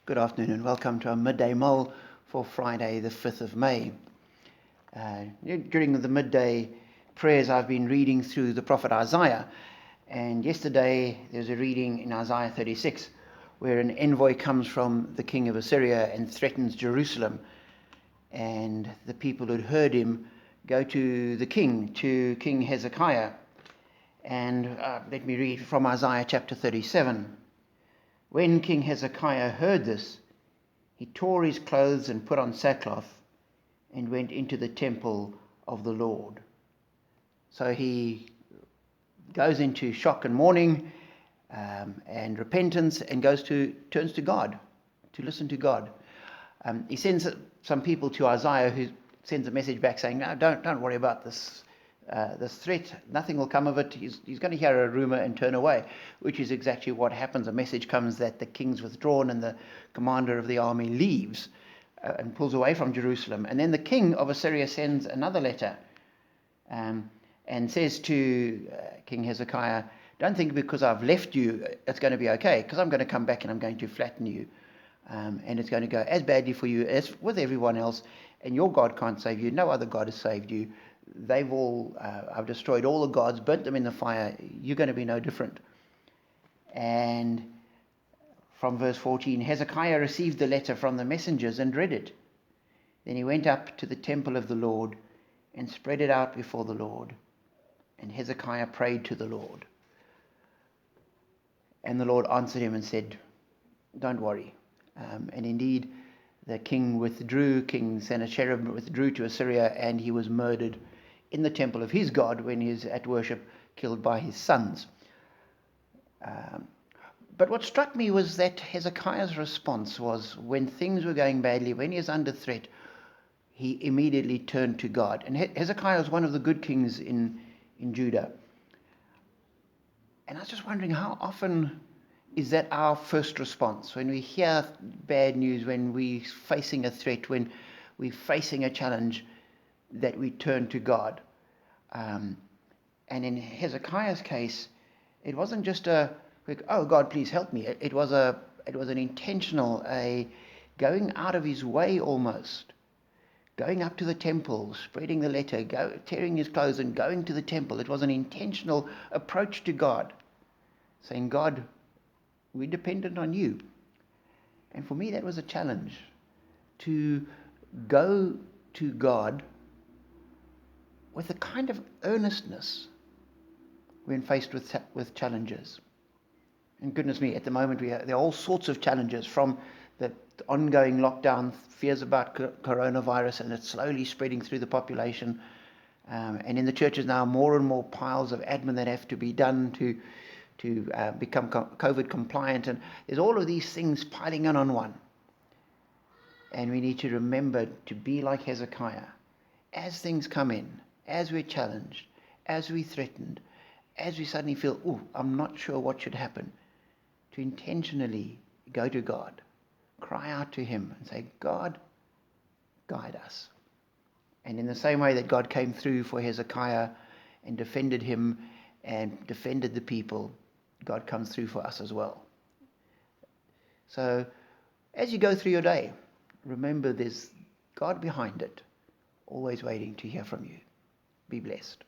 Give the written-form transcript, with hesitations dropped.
Good afternoon and welcome to our Midday Mull for Friday the 5th of May. During the midday prayers I've been reading through the prophet Isaiah, and yesterday there's a reading in Isaiah 36 where an envoy comes from the king of Assyria and threatens Jerusalem, and the people who'd heard him go to King Hezekiah. And let me read from Isaiah chapter 37. When King Hezekiah heard this, he tore his clothes and put on sackcloth and went into the temple of the Lord. So he goes into shock and mourning and repentance and turns to God, to listen to God. He sends some people to Isaiah, who sends a message back saying, "No, don't worry about this threat. Nothing will come of it. He's going to hear a rumor and turn away," which is exactly what happens. A message comes that the king's withdrawn and the commander of the army leaves and pulls away from Jerusalem. And then the king of Assyria sends another letter and says to King Hezekiah, "Don't think because I've left you it's going to be okay, because I'm going to come back and I'm going to flatten you. And it's going to go as badly for you as with everyone else. And your God can't save you. No other God has saved you. I've destroyed all the gods, burnt them in the fire. You're going to be no different." And from verse 14, Hezekiah received the letter from the messengers and read it. Then he went up to the temple of the Lord and spread it out before the Lord. And Hezekiah prayed to the Lord. And the Lord answered him and said, "Don't worry." And indeed, the king withdrew, King Sennacherib withdrew to Assyria, and he was murdered in the temple of his God when he was at worship, killed by his sons. But what struck me was that Hezekiah's response was, when things were going badly, when he was under threat, he immediately turned to God. And Hezekiah was one of the good kings in Judah. And I was just wondering, how often is that our first response when we hear bad news, when we're facing a threat, when we're facing a challenge, that we turn to God? And in Hezekiah's case, it wasn't just a quick, "Oh God, please help me." It was an intentional, a going out of his way almost, going up to the temple, spreading the letter, tearing his clothes and going to the temple. It was an intentional approach to God, saying, "God, we're dependent on you." And for me, that was a challenge, to go to God with a kind of earnestness when faced with challenges. And goodness me, at the moment there are all sorts of challenges, from the ongoing lockdown, fears about coronavirus, and it's slowly spreading through the population. And in the churches now, more and more piles of admin that have to be done to become COVID compliant. And there's all of these things piling on one. And we need to remember to be like Hezekiah. As things come in, as we're challenged, as we're threatened, as we suddenly feel, "Oh, I'm not sure what should happen," to intentionally go to God, cry out to him and say, "God, guide us." And in the same way that God came through for Hezekiah and defended him and defended the people, God comes through for us as well. So as you go through your day, remember there's God behind it, always waiting to hear from you. Be blessed.